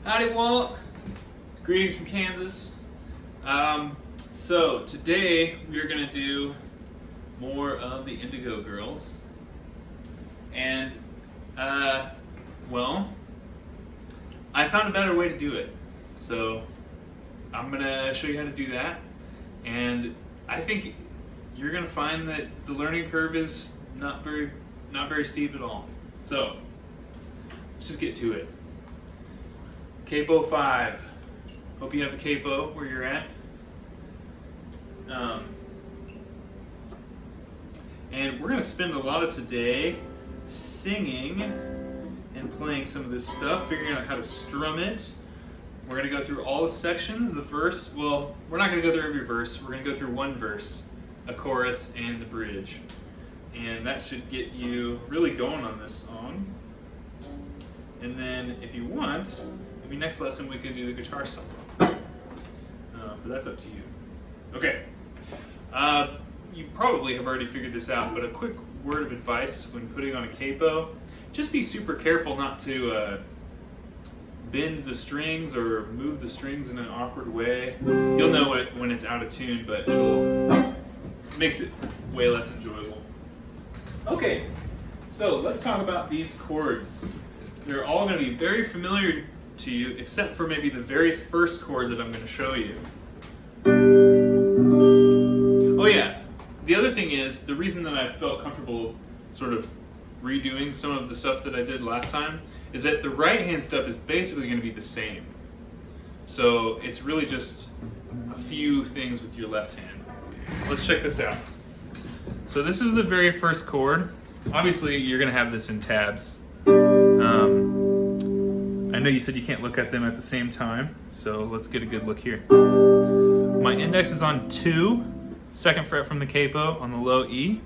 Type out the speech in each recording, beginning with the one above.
Howdy, Walt. Greetings from Kansas. So today we are going to do more of the Indigo Girls, and well, I found a better way to do it. So I'm going to show you how to do that, and I think you're going to find that the learning curve is not very steep at all. So let's just get to it. Capo 5. Hope you have a capo where you're at. And we're going to spend a lot of today singing and playing some of this stuff, figuring out how to strum it. We're going to go through all the sections. The verse, well, we're not going to go through every verse. We're going to go through one verse, a chorus, and the bridge. And that should get you really going on this song. And then if you want, maybe next lesson we can do the guitar solo. But that's up to you. Okay. You probably have already figured this out, but a quick word of advice when putting on a capo: just be super careful not to bend the strings or move the strings in an awkward way. You'll know it when it's out of tune, but it makes it way less enjoyable. Okay, so let's talk about these chords. They're all going to be very familiar to you, except for maybe the very first chord that I'm going to show you. Oh yeah, the other thing is, the reason that I felt comfortable sort of redoing some of the stuff that I did last time is that the right hand stuff is basically going to be the same. So it's really just a few things with your left hand. Let's check this out. So this is the very first chord. Obviously you're going to have this in tabs. I know you said you can't look at them at the same time, so let's get a good look here. My index is on 2, 2nd fret from the capo on the low E.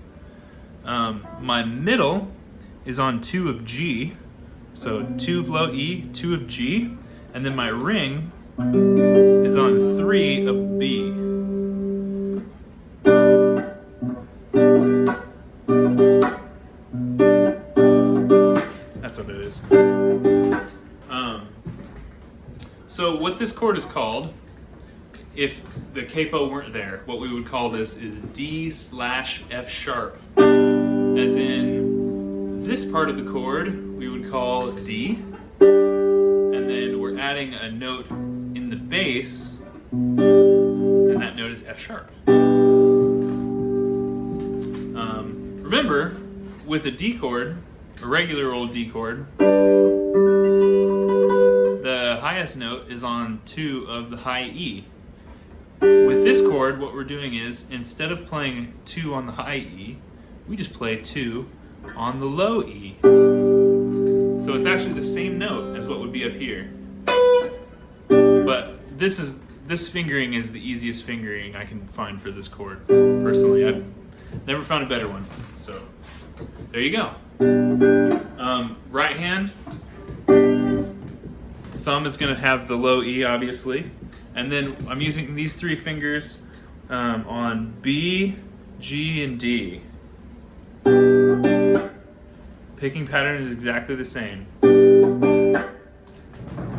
My middle is on 2 of G, so 2 of low E, 2 of G, and then my ring is on 3 of B. That's what it is. So what this chord is called, if the capo weren't there, what we would call this is D/F sharp. As in, this part of the chord we would call D, and then we're adding a note in the bass, and that note is F sharp. Remember, with a D chord, a regular old D chord, the highest note is on 2 of the high E. With this chord, what we're doing is, instead of playing 2 on the high E, we just play 2 on the low E. So it's actually the same note as what would be up here. But this fingering is the easiest fingering I can find for this chord. Personally, I've never found a better one. So there you go. Right hand, thumb is going to have the low E, obviously. And then I'm using these 3 fingers on B, G, and D. Picking pattern is exactly the same. We're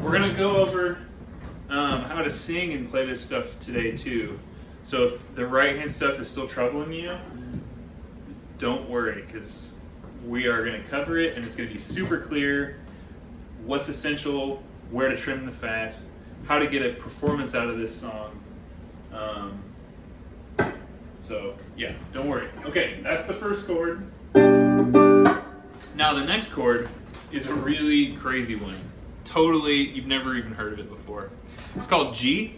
going to go over how to sing and play this stuff today too. So if the right hand stuff is still troubling you, don't worry, because we are going to cover it and it's going to be super clear what's essential, where to trim the fat, how to get a performance out of this song. So yeah, don't worry. Okay, that's the first chord. Now the next chord is a really crazy one. Totally, you've never even heard of it before. It's called G.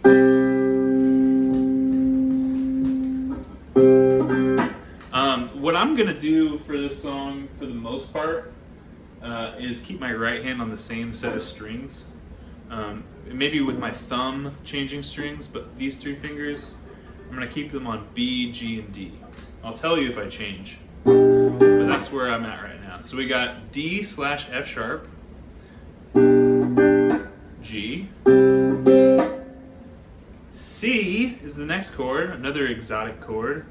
What I'm gonna do for this song, for the most part, is keep my right hand on the same set of strings. Maybe with my thumb changing strings, but these 3 fingers, I'm gonna keep them on B, G, and D. I'll tell you if I change, but that's where I'm at right now. So we got D/F sharp, G, C is the next chord, another exotic chord,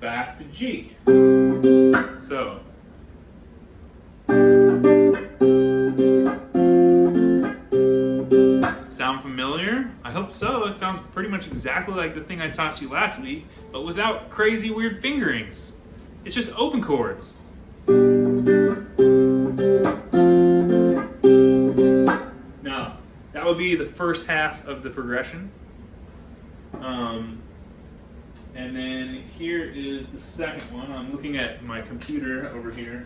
back to G. So familiar? I hope so. It sounds pretty much exactly like the thing I taught you last week, but without crazy weird fingerings. It's just open chords. Now, that would be the first half of the progression. And then here is the second one. I'm looking at my computer over here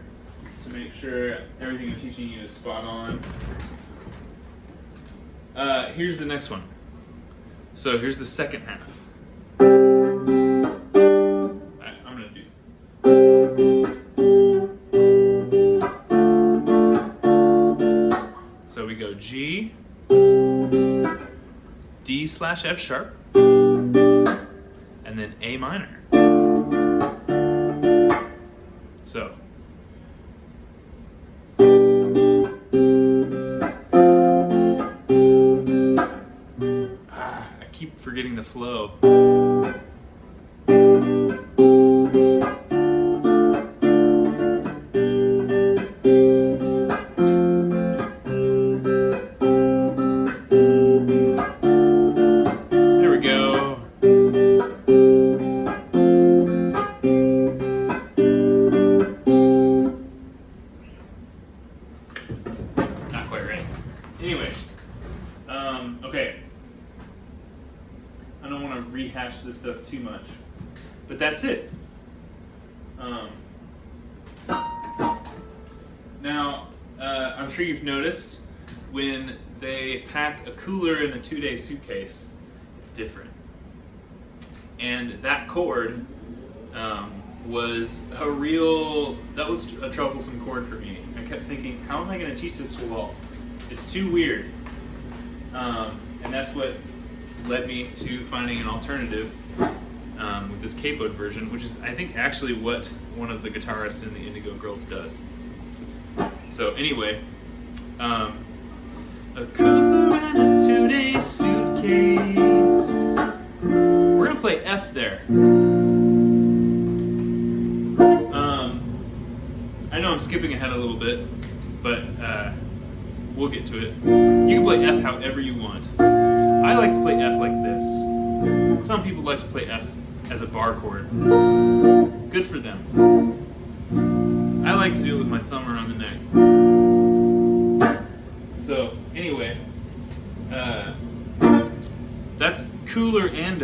to make sure everything I'm teaching you is spot on. Here's the next one. So here's the second half. I'm gonna do. So we go G, D/F sharp, and then A minor. So. I keep forgetting the flow. There we go. Not quite right. Anyway, okay. I don't want to rehash this stuff too much, but that's it. Now, I'm sure you've noticed when they pack a cooler in a 2-day suitcase, it's different. And that chord was a troublesome chord for me. I kept thinking, how am I going to teach this to Walt? It's too weird. And that's what led me to finding an alternative with this capoed version, which is, I think, actually what one of the guitarists in the Indigo Girls does. So anyway, a cooler and a 2-day suitcase. We're gonna play F there. I know I'm skipping ahead a little bit, but we'll get to it. You can play F however you want. I like to play F like this. Some people like to play F as a bar chord. Good for them. I like to do it with my thumb around the neck. So, anyway, that's cooler and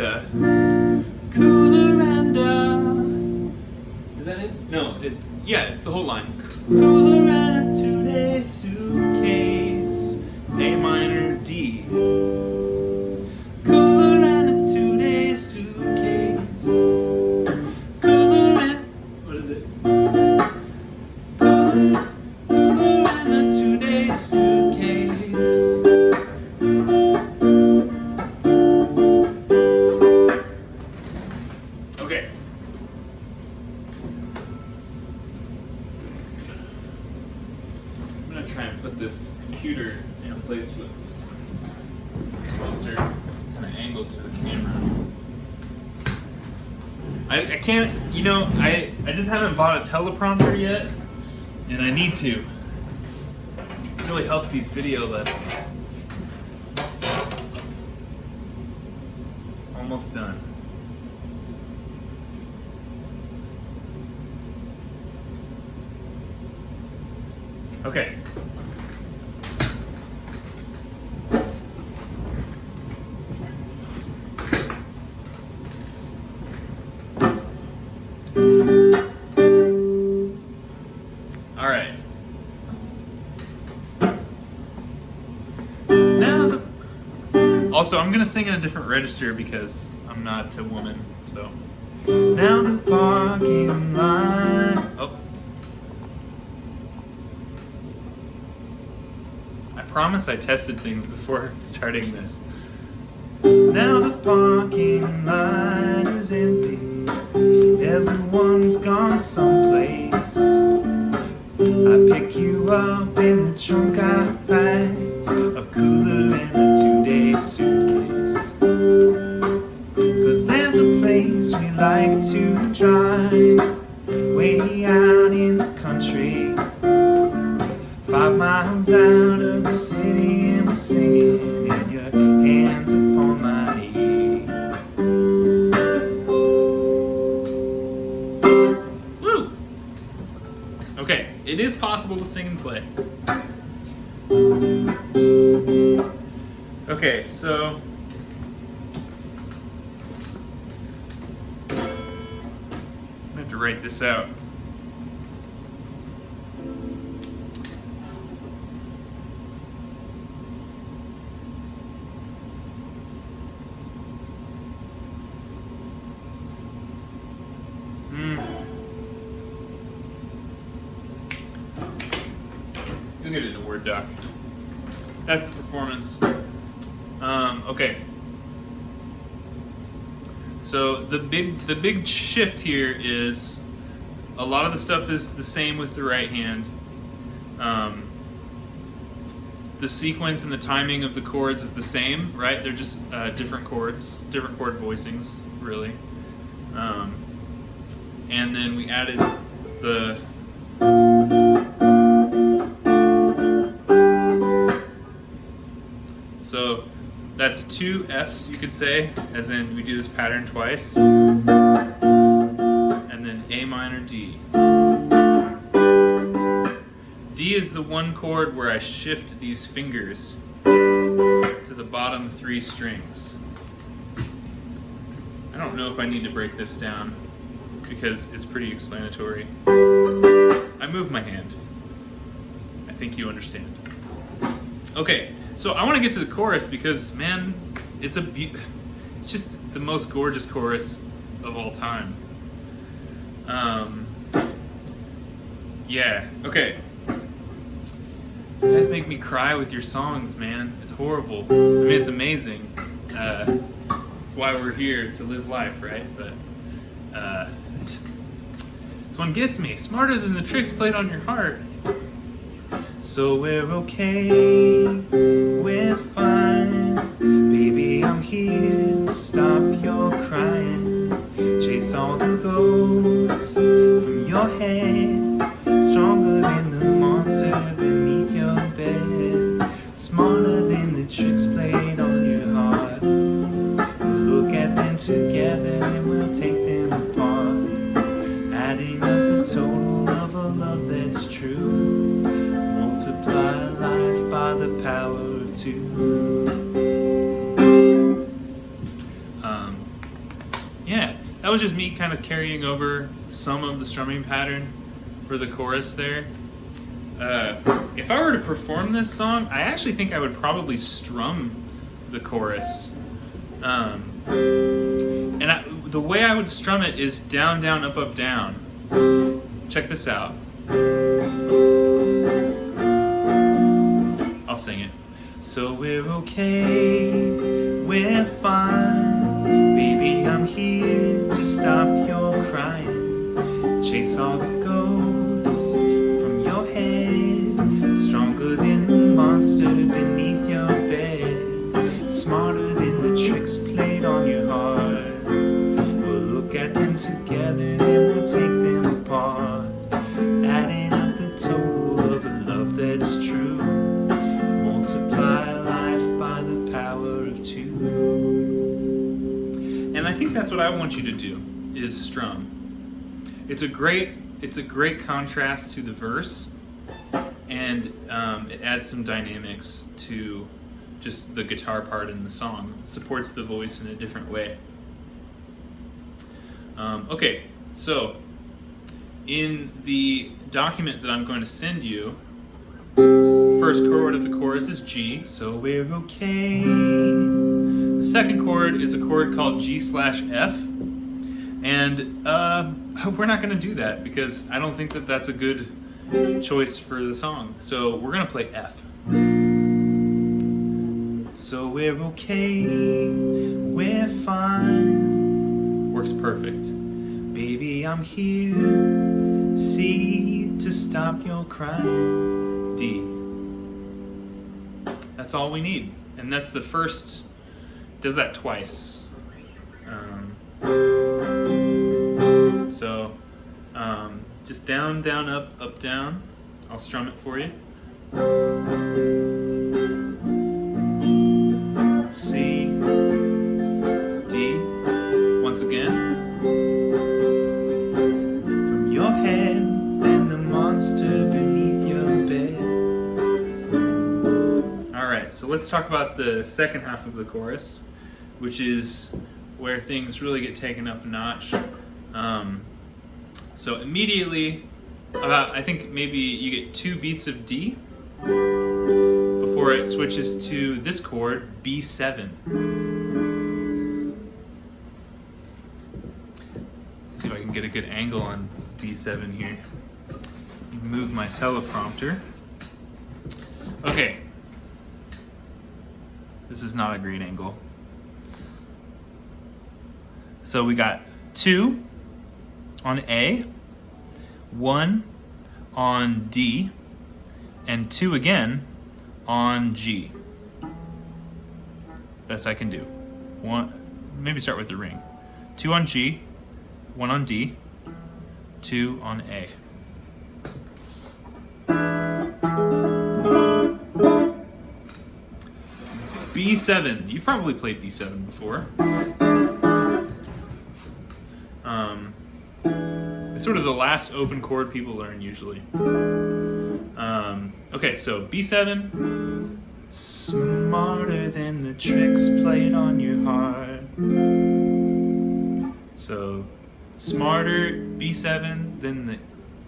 cooler and is that it? No, it's the whole line. Cooler and a 2-day suitcase, A minor, D. Cooler and a 2-day suitcase. Cooler and what is it? Cooler and a 2-day suitcase. Okay. I'm gonna try and put this computer in a place that's closer, kind of angled to the camera. I can't, I just haven't bought a teleprompter yet, and I need to. It really help these video lessons. Almost done. Okay. All right. Now, also, I'm gonna sing in a different register because I'm not a woman. So now the parking lot. Oh. I promise I tested things before starting this. Now the parking lot is empty. Everyone's gone someplace. I pick you up in the trunk I packed, a cooler and a 2-day suitcase. 'Cause there's a place we like to drive, way out in the country, 5 miles out of the city, and we're singing, and your hands impossible to sing and play. Okay, so I have to write this out. You'll get it in a Word doc. That's the performance. Okay. So the big shift here is a lot of the stuff is the same with the right hand. The sequence and the timing of the chords is the same, right? They're just different chords, different chord voicings, really. And then we added the so that's two Fs, you could say, as in we do this pattern twice, and then A minor, D. D is the one chord where I shift these fingers to the bottom three strings. I don't know if I need to break this down because it's pretty explanatory. I move my hand. I think you understand. Okay, so I want to get to the chorus because, man, it's just the most gorgeous chorus of all time. Yeah, okay. You guys make me cry with your songs, man. It's horrible. I mean, it's amazing. That's why we're here, to live life, right? But this one gets me. Smarter than the tricks played on your heart. So we're okay, we're fine. Baby, I'm here to stop your crying. Chase all the ghosts from your head. Stronger than the monster beneath your bed. Smarter than the tricks played on your heart. We'll look at them together and we'll take them apart. Adding up the total of a love that's true. Multiply life by the power of two. Yeah, that was just me kind of carrying over some of the strumming pattern for the chorus there. If I were to perform this song, I actually think I would probably strum the chorus. The way I would strum it is down, down, up, up, down. Check this out. I'll sing it. So we're okay, we're fine. Baby, I'm here to stop your crying. Chase all the ghosts from your head. Stronger than the monster beneath your bed. Smarter than the tricks played on your heart. We'll look at them together, then we'll take them apart. Adding up the total of a love that's true. Multiply life by the power of two. And I think that's what I want you to do, is strum. It's a great contrast to the verse, and it adds some dynamics to just the guitar part in the song. It supports the voice in a different way. Okay, so in the document that I'm going to send you, first chord of the chorus is G, so we're okay. The second chord is a chord called G/F, and we're not going to do that because I don't think that that's a good choice for the song. So we're going to play F. So we're okay, we're fine. Works perfect. Baby, I'm here, see, to stop your crying. D. That's all we need. And that's the first, does that twice. Just down, down, up, up, down. I'll strum it for you. C, D, once again. From your head, then the monster beneath your right, so let's talk about the second half of the chorus, which is where things really get taken up a notch. So immediately, I think maybe you get 2 beats of D before it switches to this chord, B7. Let's see if I can get a good angle on B7 here. Move my teleprompter. Okay. This is not a great angle. So we got 2 on A, 1 on D, and 2 again on G. Best I can do. Maybe start with the ring. 2 on G, 1 on D, 2 on A. B7. You've probably played B7 before. It's sort of the last open chord people learn usually. Okay, so B7. Smarter than the tricks played on your heart. So, smarter B7 than the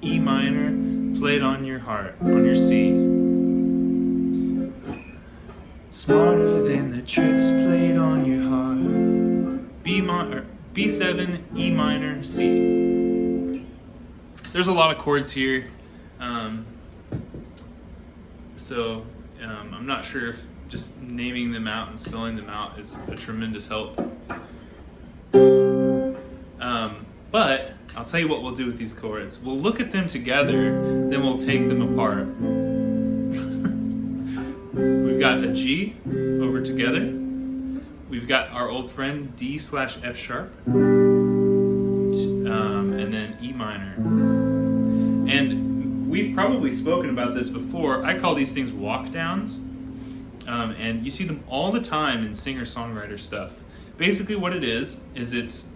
E minor played on your heart, on your C. Smarter than the tricks played on your heart. B7, E minor, C. There's a lot of chords here, so I'm not sure if just naming them out and spelling them out is a tremendous help. But I'll tell you what we'll do with these chords. We'll look at them together, then we'll take them apart. We've got a G over together. We've got our old friend D/F sharp, and then E minor. And we've probably spoken about this before. I call these things walk downs, and you see them all the time in singer-songwriter stuff. Basically, what it is it's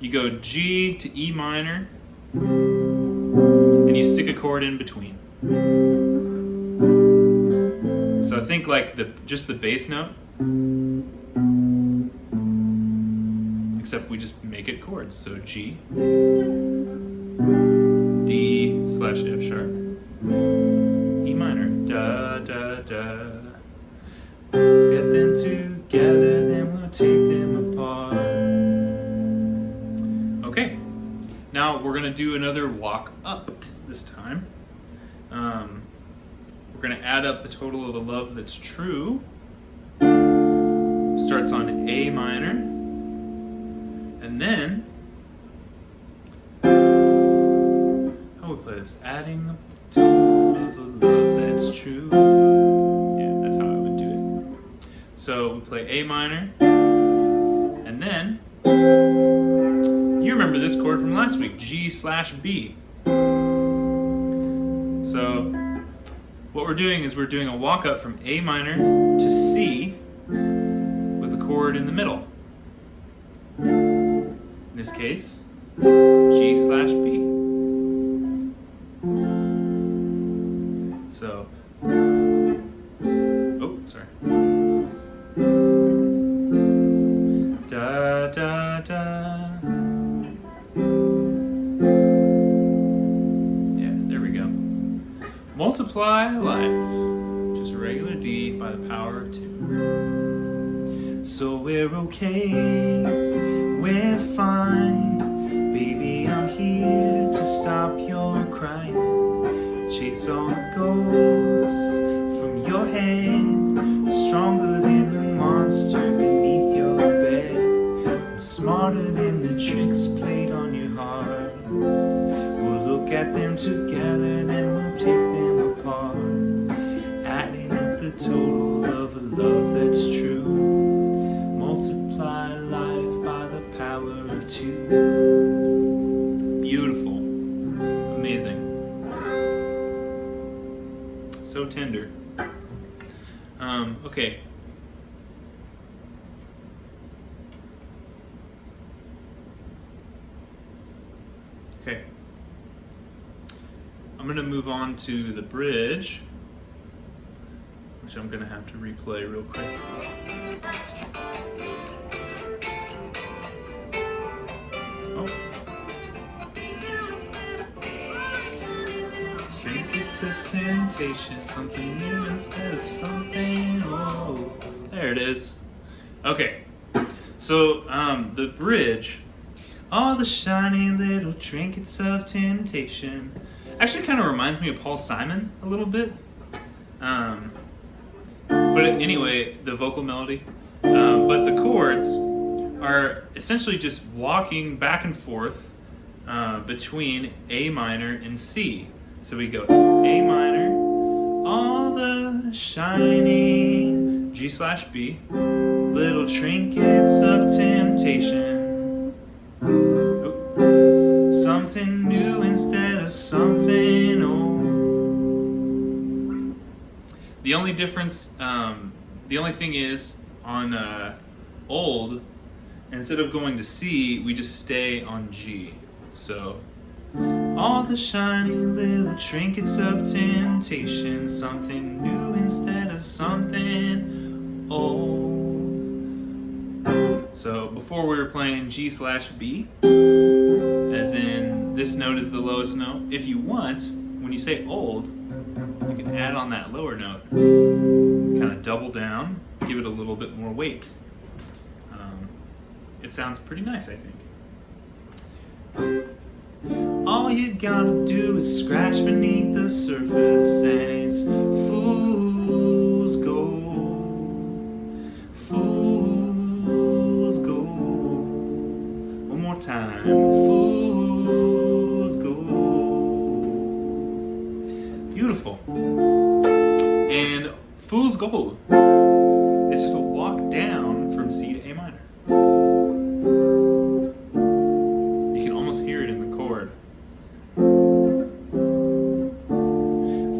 you go G to E minor, and you stick a chord in between. So I think like just the bass note, except we just make it chords. So G, D/F sharp, E minor, da da da. Get them together, then we'll take them apart. Okay, now we're gonna do another walk up this time. We're going to add up the total of a love that's true. Starts on A minor. And then, how we play this? Adding up the total of a love that's true. Yeah, that's how I would do it. So we play A minor. And then, you remember this chord from last week, G/B. So, what we're doing is we're doing a walk up from A minor to C with a chord in the middle. In this case, G/B. So, oh, sorry. Da da da. Multiply life, just a regular D by the power of 2. So we're okay, we're fine. Baby, I'm here to stop your crying. Chase all the ghosts from your head, stronger than the monster beneath your bed. I'm smarter than the tricks played on your heart. We'll look at them together, then we'll take them apart. Adding up the total of a love that's true. Multiply life by the power of 2. Beautiful. Amazing. So tender. Okay. Okay. I'm going to move on to the bridge. which I'm gonna have to replay real quick. Oh. Think it's a temptation, something new instead of something old. There it is. Okay, so the bridge, all the shiny little trinkets of temptation, actually kind of reminds me of Paul Simon a little bit. But anyway, the vocal melody. But the chords are essentially just walking back and forth between A minor and C. So we go A minor, all the shiny, G/B, little trinkets of temptation. Oh, something new instead of something old. The only difference, the only thing is on old, instead of going to C, we just stay on G. So, all the shiny little trinkets of temptation, something new instead of something old. So before we were playing G/B, as in this note is the lowest note. If you want, when you say old, you can add on that lower note, kind of double down, give it a little bit more weight. It sounds pretty nice, I think. All you gotta do is scratch beneath the surface, and it's fool's gold. Fool's gold. One more time. Fool's gold. Beautiful. And fool's gold is just a walk down from C to A minor. You can almost hear it in the chord.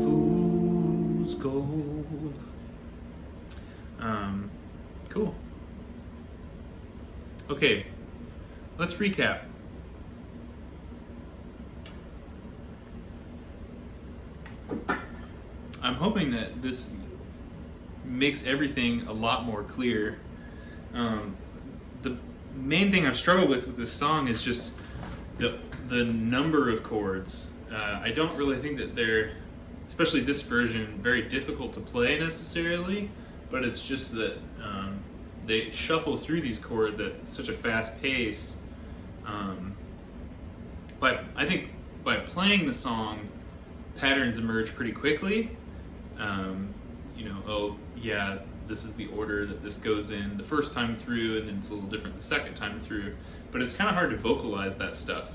Fool's gold. Cool. Okay, let's recap. I'm hoping that this makes everything a lot more clear. The main thing I've struggled with this song is just the number of chords. I don't really think that they're, especially this version, very difficult to play necessarily, but it's just that they shuffle through these chords at such a fast pace. But I think by playing the song, patterns emerge pretty quickly. Oh yeah, this is the order that this goes in the first time through, and then it's a little different the second time through. But it's kind of hard to vocalize that stuff.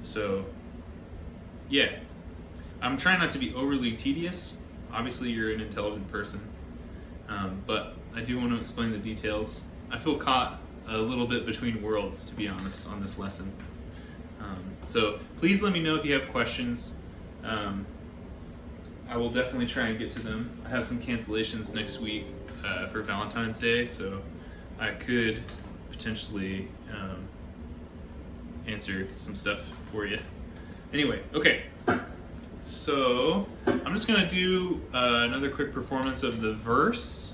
So yeah, I'm trying not to be overly tedious. Obviously you're an intelligent person, but I do want to explain the details. I feel caught a little bit between worlds, to be honest, on this lesson. So please let me know if you have questions. I will definitely try and get to them. I have some cancellations next week for Valentine's Day, so I could potentially answer some stuff for you. Anyway, okay. So I'm just gonna do another quick performance of the verse.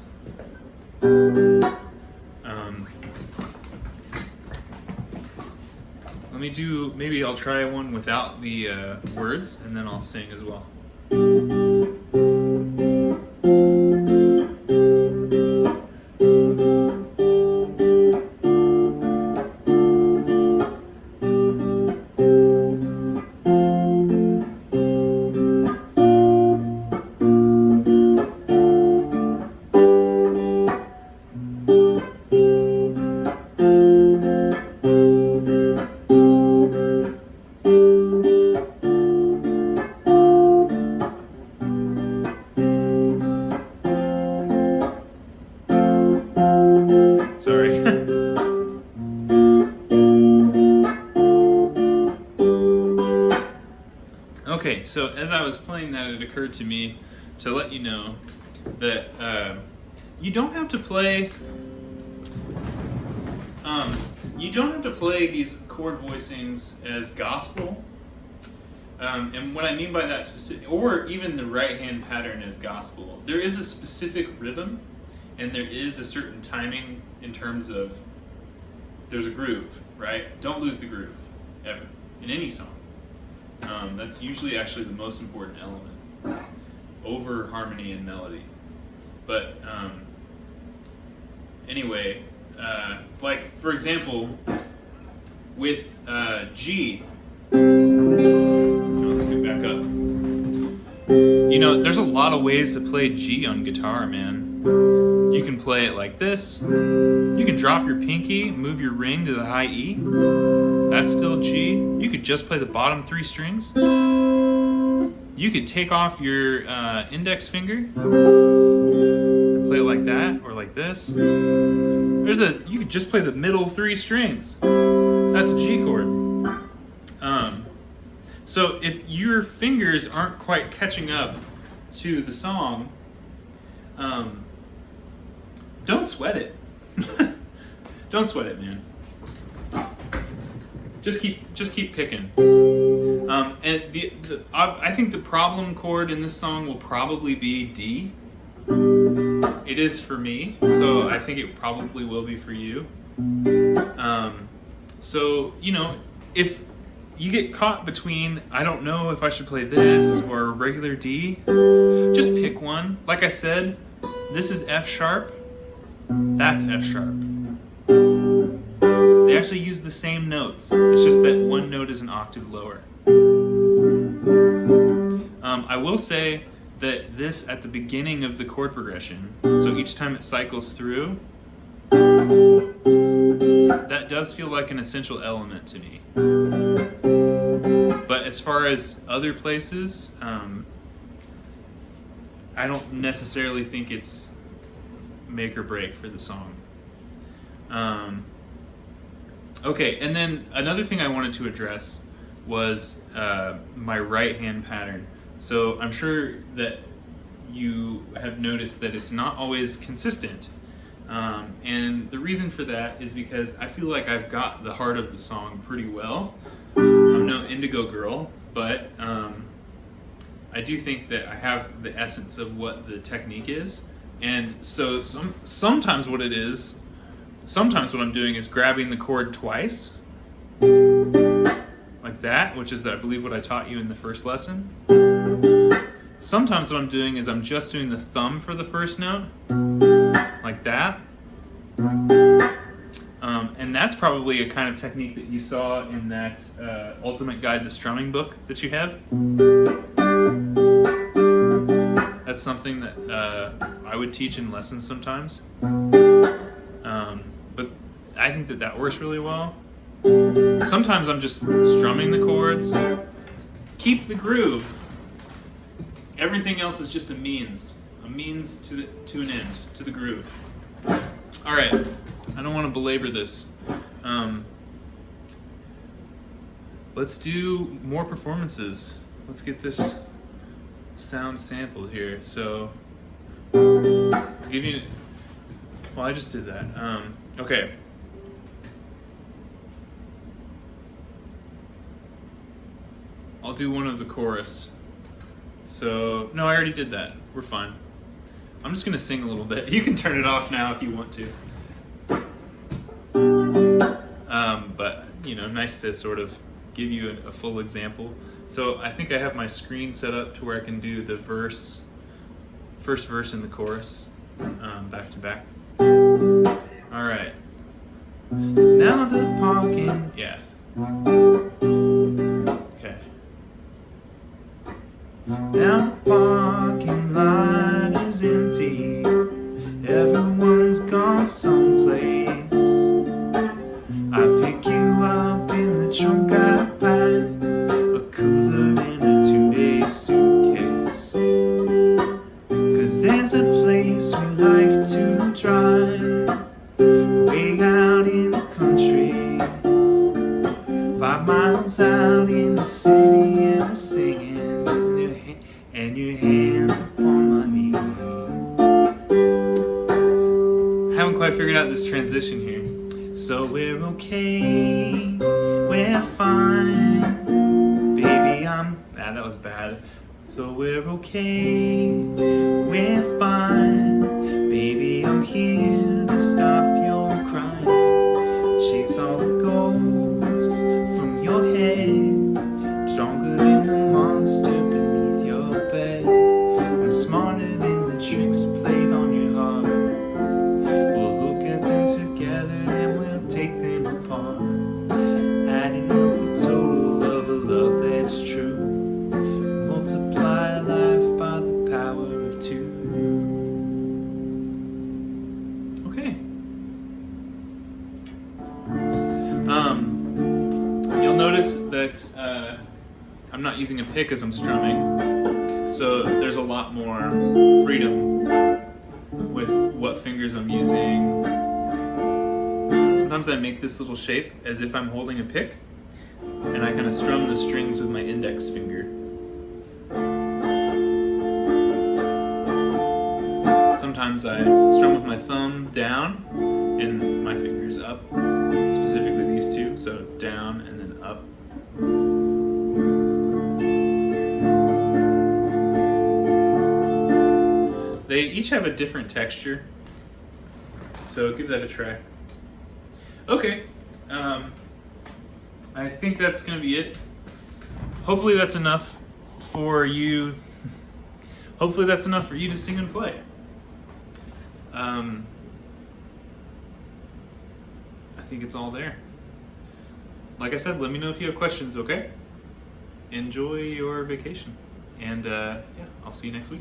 Let me do, maybe I'll try one without the words, and then I'll sing as well. Sorry. Okay, so as I was playing that, it occurred to me to let you know that you don't have to play these chord voicings as gospel. And what I mean by that specific, or even the right hand pattern is gospel, there is a specific rhythm and there is a certain timing in terms of there's a groove, right? Don't lose the groove, ever, in any song. That's usually actually the most important element, over harmony and melody. But anyway, like for example, with G, let's get back up. You know, there's a lot of ways to play G on guitar, man. You can play it like this. You can drop your pinky, move your ring to the high E. That's still G. You could just play the bottom 3 strings. You could take off your index finger and play it like that or like this. You could just play the middle 3 strings. That's a G chord. So if your fingers aren't quite catching up to the song, don't sweat it. Don't sweat it, man. Just keep picking. And I think the problem chord in this song will probably be D. It is for me, so I think it probably will be for you. So, you know, if you get caught between, I don't know if I should play this or regular D, just pick one. Like I said, this is F sharp, that's F sharp. They actually use the same notes. It's just that one note is an octave lower. I will say that this at the beginning of the chord progression, so each time it cycles through, that does feel like an essential element to me. But as far as other places, I don't necessarily think it's make or break for the song. Okay, and then another thing I wanted to address was my right hand pattern. So I'm sure that you have noticed that it's not always consistent. And the reason for that is because I feel like I've got the heart of the song pretty well. I'm no Indigo Girl, but I do think that I have the essence of what the technique is. And so sometimes what I'm doing is grabbing the chord twice, like that, which is, I believe, what I taught you in the first lesson. Sometimes what I'm doing is I'm just doing the thumb for the first note, like that. And that's probably a kind of technique that you saw in that Ultimate Guide to Strumming book that you have. That's something that I would teach in lessons sometimes. But I think that works really well. Sometimes I'm just strumming the chords. Keep the groove. Everything else is just a means to an end, to the groove. All right, I don't want to belabor this. Let's do more performances. Let's get this sound sampled here. So, I'll give you. Well, I just did that. Okay. I'll do one of the chorus. So, no, I already did that. We're fine. I'm just gonna sing a little bit. You can turn it off now if you want to. But, you know, nice to sort of give you a full example. So I think I have my screen set up to where I can do the first verse and the chorus, back to back. All right. Now the parking, yeah. Okay. Now the parking lot is empty. Everyone's gone someplace. I pick you up in the trunk I pack, a cooler in a 2-day suitcase. 'Cause there's a place we like to drive, way out in the country, 5 miles out in the city, and we're singing, and your hands upon my knee. Haven't quite figured out this transition here. So we're okay, we're fine, baby, I'm That was bad. So we're okay, we're fine. Baby, I'm here to stop your crying. Chase all the ghosts from your head. Stronger than the monster beneath your bed. I'm smarter than the tricks played on your heart. We'll look at them together, then we'll take them apart. Adding up the total of a love that's true. Multiply life by the power of 2. Okay. You'll notice that I'm not using a pick as I'm strumming, so there's a lot more freedom with what fingers I'm using. Sometimes I make this little shape as if I'm holding a pick, and I kind of strum the strings with my index finger. Sometimes I strum with my thumb down and my fingers up, specifically these two, so down and then up. They each have a different texture, so give that a try. Okay, I think that's gonna be it. Hopefully that's enough for you. Hopefully that's enough for you to sing and play. I think it's all there. Like I said, let me know if you have questions, okay? Enjoy your vacation. And yeah, I'll see you next week.